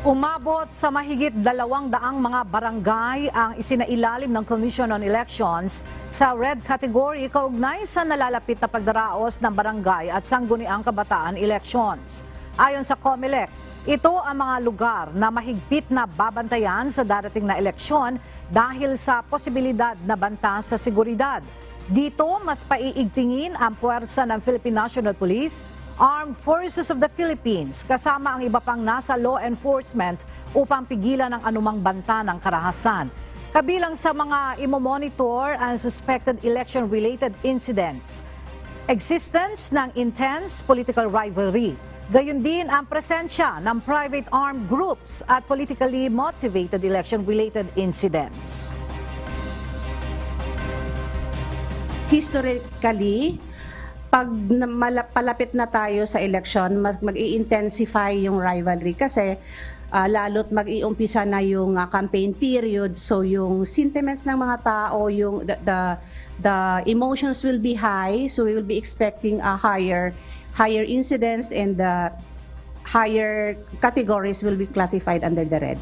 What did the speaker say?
Umabot sa mahigit 200 mga barangay ang isinailalim ng Commission on Elections sa red category kaugnay sa nalalapit na pagdaraos ng barangay at sangguniang kabataan elections. Ayon sa COMELEC, ito ang mga lugar na mahigpit na babantayan sa darating na eleksyon dahil sa posibilidad na banta sa seguridad. Dito, mas paiigtingin ang puwersa ng Philippine National Police, Armed Forces of the Philippines, kasama ang iba pang nasa law enforcement upang pigilan ang anumang banta ng karahasan. Kabilang sa mga imomonitor ang suspected election-related incidents, existence ng intense political rivalry, gayon din ang presensya ng private armed groups at politically motivated election-related incidents. Historically, pag palapit na tayo sa election, mag-i-intensify yung rivalry kasi lalo't mag-iumpisa na yung campaign period. So yung sentiments ng mga tao, yung the emotions will be high. So we will be expecting a higher incidence, and the higher categories will be classified under the red.